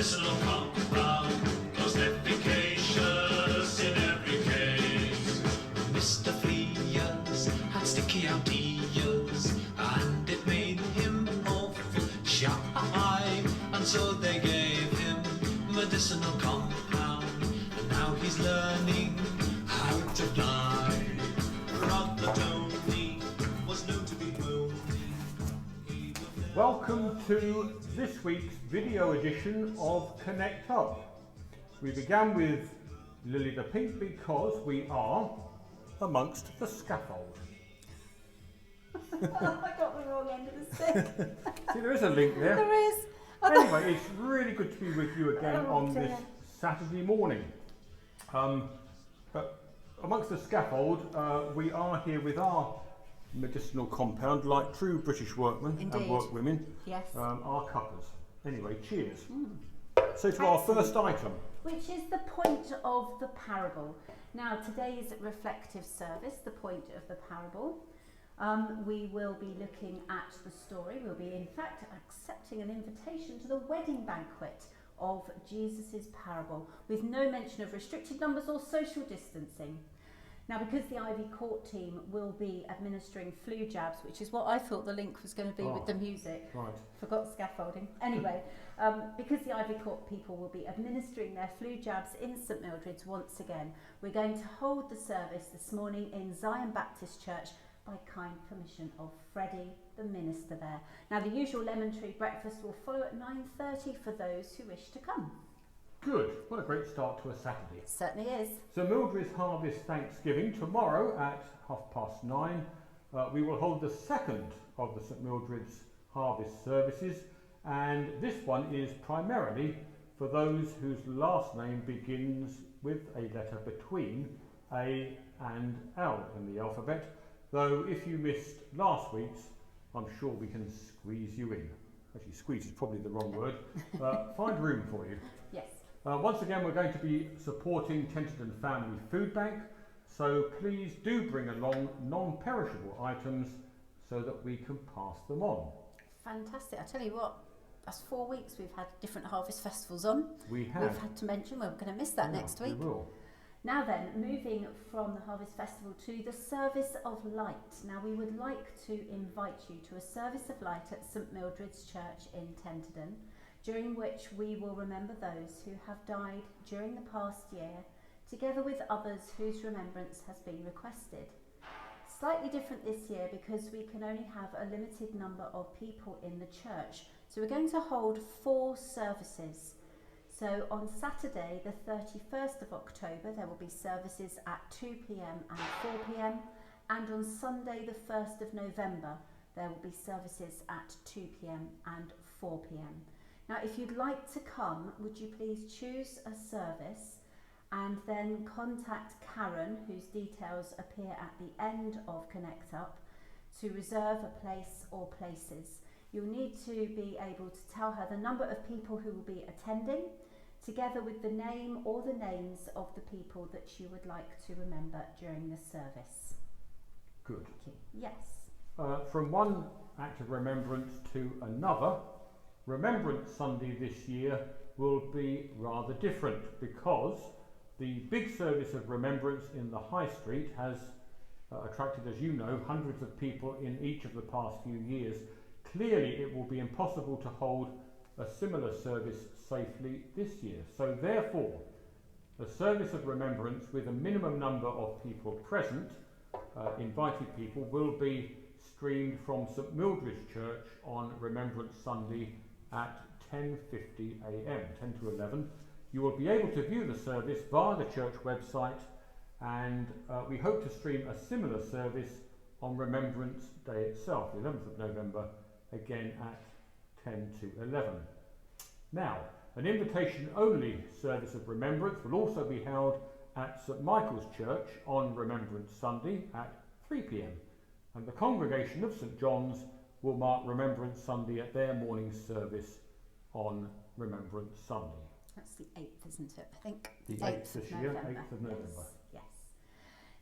medicinal compound, most efficacious in every case. Mr. Fleas had sticky out ears, and it made him awful shy, and so they gave him medicinal compound, and now he's learning how to fly. Brother Tony was known to be bony. Welcome to this week's video edition of Connect Up. We began with Lily the Pink because we are amongst the scaffold. I got the wrong end of the stick. See, there is a link there. There is. Anyway, it's really good to be with you again Oh, on dear. this Saturday morning. But amongst the scaffold, we are here with our medicinal compound, like true British workmen Indeed. and workwomen, Yes. our cuppers. Anyway, cheers. So to our first item. Which is the point of the parable. Now, today's reflective service, the point of the parable. We will be looking at the story. We'll be, in fact, accepting an invitation to the wedding banquet of Jesus' parable, with no mention of restricted numbers or social distancing. Now, because the Ivy Court team will be administering flu jabs, which is what I thought the link was going to be with the music. Right. Forgot scaffolding. Anyway, because the Ivy Court people will be administering their flu jabs in St Mildred's once again, we're going to hold the service this morning in Zion Baptist Church by kind permission of Freddie, the minister there. Now, the usual lemon tree breakfast will follow at 9:30 for those who wish to come. Good. What a great start to a Saturday. It certainly is. So Mildred's Harvest Thanksgiving tomorrow at 9:30. We will hold the second of the St Mildred's Harvest services, and this one is primarily for those whose last name begins with a letter between A and L in the alphabet. Though if you missed last week's, I'm sure we can squeeze you in. Actually, squeeze is probably the wrong word. Find room for you. Yes. Once again, we're going to be supporting Tenterden Family Food Bank, so please do bring along non-perishable items so that we can pass them on. Fantastic. I tell you what, that's 4 weeks we've had different harvest festivals on. We have. We've had to mention, we're going to miss that next week. We will. Now then, moving from the Harvest Festival to the Service of Light. Now, we would like to invite you to a Service of Light at St Mildred's Church in Tenterden, during which we will remember those who have died during the past year, together with others whose remembrance has been requested. Slightly different this year because we can only have a limited number of people in the church, so we're going to hold 4 services. So on Saturday, the 31st of October, there will be services at 2 p.m. and 4 p.m. And on Sunday, the 1st of November, there will be services at 2 p.m. and 4 p.m. Now, if you'd like to come, would you please choose a service and then contact Karen, whose details appear at the end of Connect Up, to reserve a place or places. You'll need to be able to tell her the number of people who will be attending, together with the name or the names of the people that you would like to remember during the service. Good. Thank you. Yes. From one act of remembrance to another, Remembrance Sunday this year will be rather different because the big service of remembrance in the High Street has attracted, as you know, hundreds of people in each of the past few years. Clearly, it will be impossible to hold a similar service safely this year. So therefore, a service of remembrance with a minimum number of people present, invited people, will be streamed from St Mildred's Church on Remembrance Sunday at 10:50 a.m, 10 to 11. You will be able to view the service via the church website, and we hope to stream a similar service on Remembrance Day itself, the 11th of November, again at 10 to 11. Now, an invitation-only service of remembrance will also be held at St Michael's Church on Remembrance Sunday at 3 p.m, and the congregation of St John's will mark Remembrance Sunday at their morning service on Remembrance Sunday. That's the 8th, isn't it? I think. The 8th this year, 8th of November. Yes.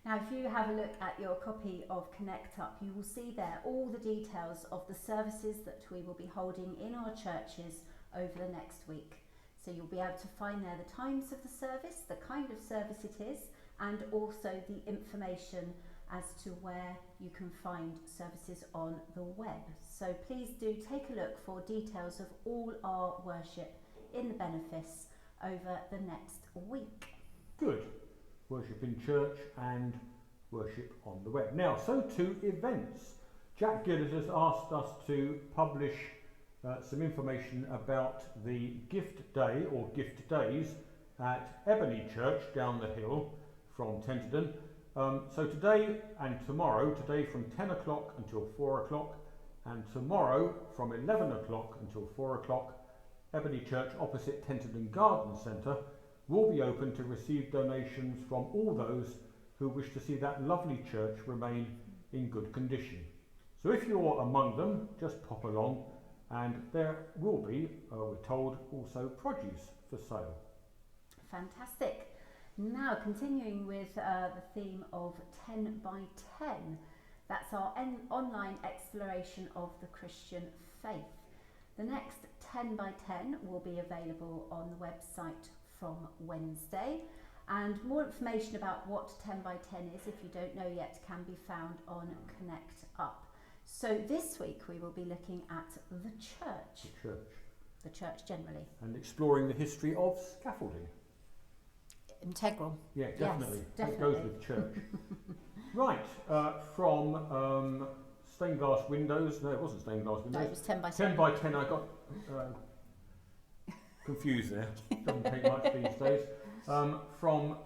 Now, if you have a look at your copy of Connect Up, you will see there all the details of the services that we will be holding in our churches over the next week. So you'll be able to find there the times of the service, the kind of service it is, and also the information as to where you can find services on the web. So please do take a look for details of all our worship in the benefice over the next week. Good. Worship in church and worship on the web. Now, so to events. Jack Gillard has asked us to publish some information about the gift day or gift days at Ebony Church down the hill from Tenterden. So today and tomorrow, today from 10 o'clock until 4 o'clock, and tomorrow from 11 o'clock until 4 o'clock, Ebony Church opposite Tenterden Garden Centre will be open to receive donations from all those who wish to see that lovely church remain in good condition. So if you're among them, just pop along, and there will be, we're told, also produce for sale. Fantastic. Now, continuing with the theme of 10 by 10, that's our online exploration of the Christian faith. The next 10 by 10 will be available on the website from Wednesday, and more information about what 10 by 10 is, if you don't know yet, can be found on Connect Up. So this week we will be looking at the church. The church generally. And exploring the history of scaffolding. Integral. Yeah, definitely. Yes, It goes with church. Right, from stained glass windows. No, it wasn't stained glass windows. No, it was 10 by 10. 10 by 10, I got confused there. Doesn't take much these days. From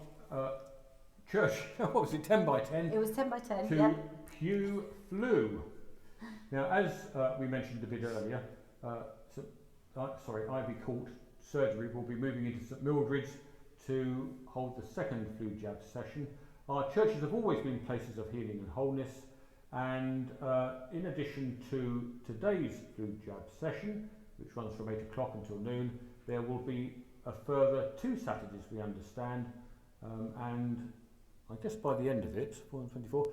church, what was it, 10 by 10? It was 10 by 10, to yeah. Pew Flu. Now, as we mentioned a bit earlier, Ivy Court Surgery will be moving into St Mildred's to hold the second flu jab session. Our churches have always been places of healing and wholeness, and in addition to today's flu jab session, which runs from 8 o'clock until noon, there will be a further 2 Saturdays, we understand, and I guess by the end of it, 424,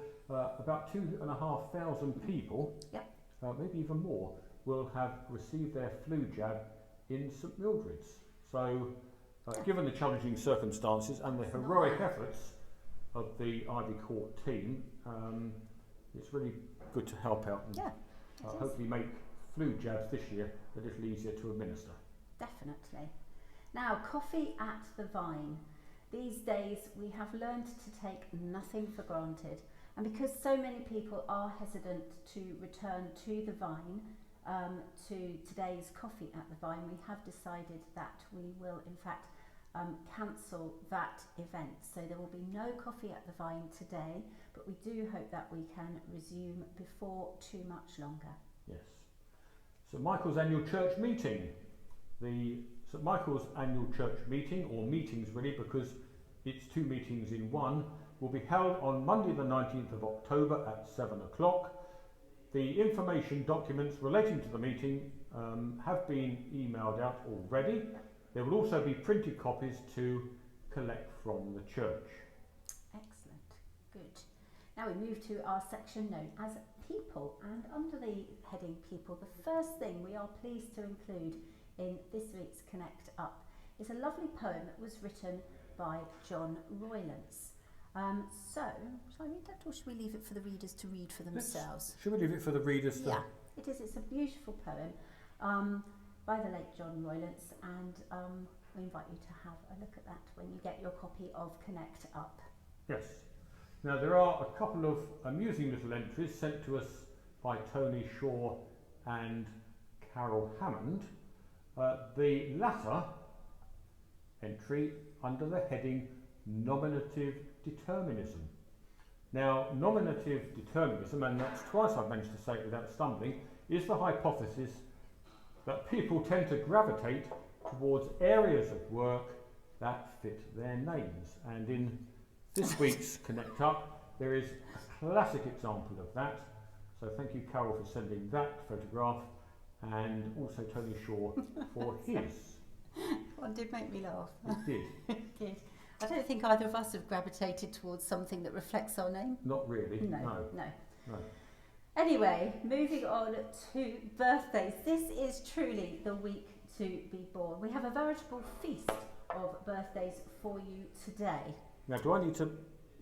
about 2,500 people, Yep. Maybe even more, will have received their flu jab in St Mildred's. So, given the challenging circumstances and the heroic efforts of the Ivy Court team, it's really good to help out and hopefully make flu jabs this year a little easier to administer. Definitely. Now, coffee at the Vine. These days we have learned to take nothing for granted, and because so many people are hesitant to return to the Vine, to today's coffee at the Vine, we have decided that we will in fact cancel that event. So there will be no coffee at the Vine today, but we do hope that we can resume before too much longer. Yes. St Michael's Annual Church Meeting. The St Michael's Annual Church Meeting, or meetings really, because it's 2 meetings in one, will be held on Monday the 19th of October at 7 o'clock. The information documents relating to the meeting have been emailed out already. There will also be printed copies to collect from the church. Excellent, good. Now we move to our section known as People, and under the heading People, the first thing we are pleased to include in this week's Connect Up is a lovely poem that was written by John Roylance. So, shall I read that, or should we leave it for the readers to read for themselves? Should we leave it for the readers to... Yeah, it is. It's a beautiful poem by the late John Roylance, and we invite you to have a look at that when you get your copy of Connect Up. Yes. Now there are a couple of amusing little entries sent to us by Tony Shaw and Carol Hammond. The latter entry under the heading Nominative Determinism. Now, nominative determinism, and that's twice I've managed to say it without stumbling, is the hypothesis that people tend to gravitate towards areas of work that fit their names. And in this week's Connect Up, there is a classic example of that. So thank you, Carol, for sending that photograph, and also Tony Shaw for his. One did make me laugh. It did. It did. I don't think either of us have gravitated towards something that reflects our name. Not really. No. No. Anyway, moving on to birthdays. This is truly the week to be born. We have a veritable feast of birthdays for you today. Now, do I need to?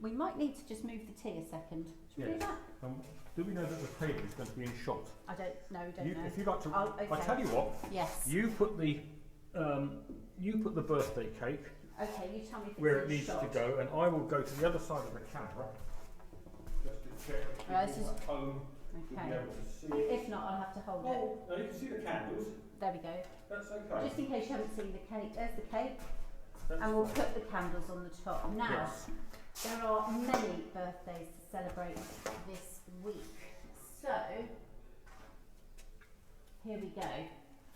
We might need to just move the tea a second. Should we do Yes. that? Do we know that the table is going to be in shot? I don't know, we don't know. If you'd like to, Oh, okay. I tell you what. Yes. You put the birthday cake Okay, you tell me if it's where in it needs shot. to go, and I will go to the other side of the camera just to check that Right, people this is- at home will be Okay. able to see it. If not, I'll have to hold it. Oh, now you can see the candles. There we go. That's okay. Just in case you haven't seen the cake, there's the cake, That's and we'll fine. put the candles on the top. Now, Yes. there are many birthdays to celebrate this week. So, here we go.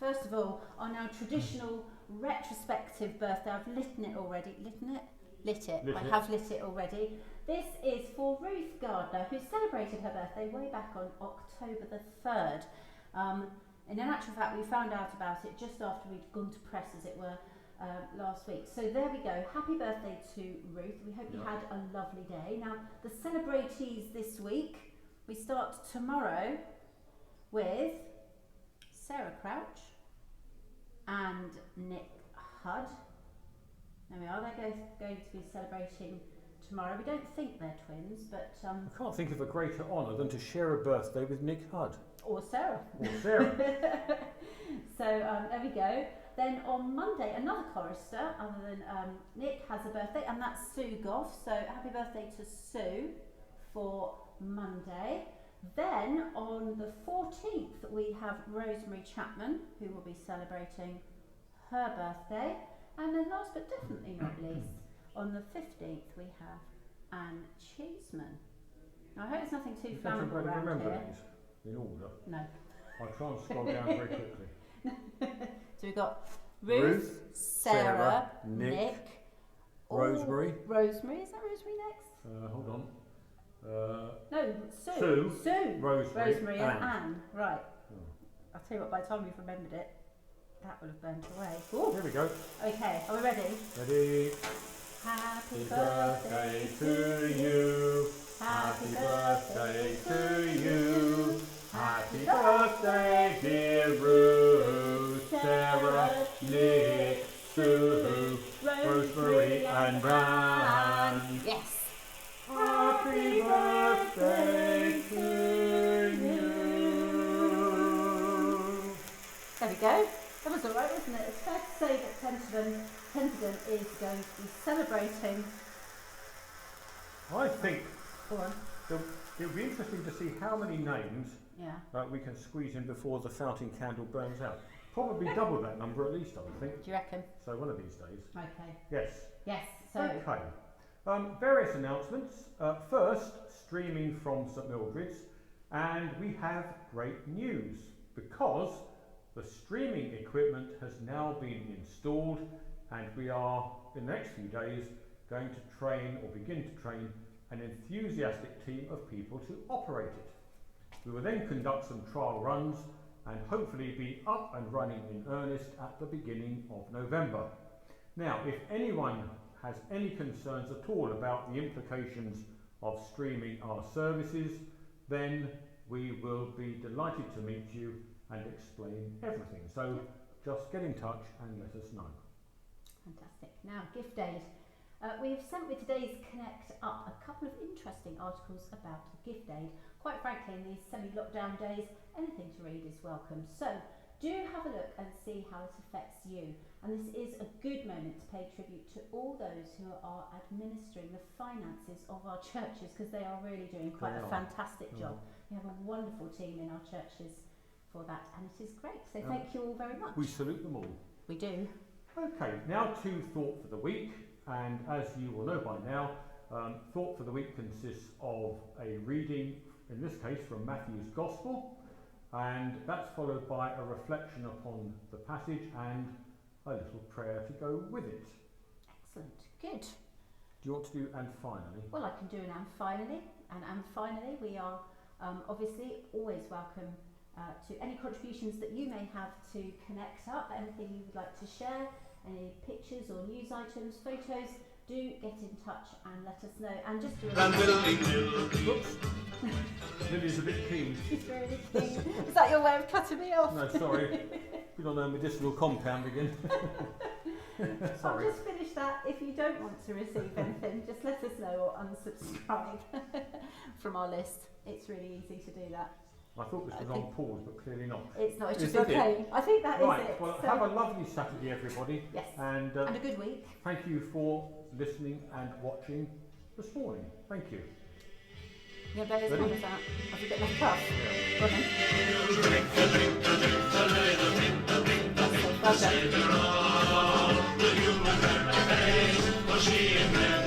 First of all, our now traditional retrospective birthday. I've lit it already. Lit it. I have lit it already. This is for Ruth Gardner, who celebrated her birthday way back on October the 3rd. And in actual fact, we found out about it just after we'd gone to press, as it were, last week. So there we go. Happy birthday to Ruth. We hope you had a lovely day. Now, the celebratees this week, we start tomorrow with Sarah Crouch and Nick Hudd. There we are. They're going to be celebrating tomorrow. We don't think they're twins, but I can't think of a greater honour than to share a birthday with Nick Hudd. or Sarah. Or Sarah. So there we go. Then on Monday, another chorister other than Nick has a birthday, and that's Sue Goff. So happy birthday to Sue for Monday. Then on the 14th, we have Rosemary Chapman, who will be celebrating her birthday. And then last but definitely not least, on the 15th, we have Anne Cheeseman. Now I hope it's nothing too You don't flammable really around remember here. these in order. No. I'll try and scroll down very quickly. So we've got Ruth, Sarah, Nick, Rosemary. Rosemary, is that Rosemary next? Hold on. No, Sue. Sue, Rosemary, and Anne. Anne. Right. Oh. I'll tell you what, by the time we've remembered it, that will have burnt away. Here we go. Okay, are we ready? Ready? Happy Happy birthday to you. Happy birthday to you. Happy birthday, dear Ruth, Sarah, Nick, Sue, Rosemary and Anne. Yes. Happy birthday to you. There we go. That was alright, wasn't it? It's fair to say that Tenterden is going to be celebrating. I think Go on. it'll be interesting to see how many names Yeah. we can squeeze in before the fountain candle burns out. Probably double that number at least, I would think. Do you reckon? So one of these days. Okay. Yes. Yes. So. Okay. Various announcements. First, streaming from St Mildred's, and we have great news because the streaming equipment has now been installed, and we are in the next few days going to train or begin to train an enthusiastic team of people to operate it. We will then conduct some trial runs and hopefully be up and running in earnest at the beginning of November. Now, if anyone has any concerns at all about the implications of streaming our services, then we will be delighted to meet you and explain everything. So just get in touch and let us know. Fantastic. Now, gift aid. We have sent with today's Connect Up a couple of interesting articles about gift aid. Quite frankly, in these semi-lockdown days, anything to read is welcome. So do have a look and see how it affects you. And this is a good moment to pay tribute to all those who are administering the finances of our churches, because they are really doing quite a fantastic job. We have a wonderful team in our churches for that, and it is great. So thank you all very much. We salute them all. We do. Okay, now to Thought for the Week, and as you will know by now, Thought for the Week consists of a reading, in this case from Matthew's Gospel, and that's followed by a reflection upon the passage and a little prayer to go with it. Excellent. Good. Do you want to do and finally? Well, I can do an and finally. And finally, we are obviously always welcome to any contributions that you may have to Connect Up, anything you would like to share, any pictures or news items, photos, do get in touch and let us know. And just to And remember, Whoops. Lily's a bit keen. she's really keen. Is that your way of cutting me off? No, sorry. Been on a medicinal compound again. I'll Sorry. just finish that. If you don't want to receive anything, just let us know or unsubscribe from our list. It's really easy to do that. I thought this was I on think- pause, but clearly not. It's not, it's Is just it? okay. I think that is Right, it. well, So- have a lovely Saturday, everybody. Yes. And And a good week. thank you for listening and watching this morning. Thank you. Yeah, better Ready? as that. Have you got enough puff? Yeah. Go on then. Well done. the human rampage, for she invented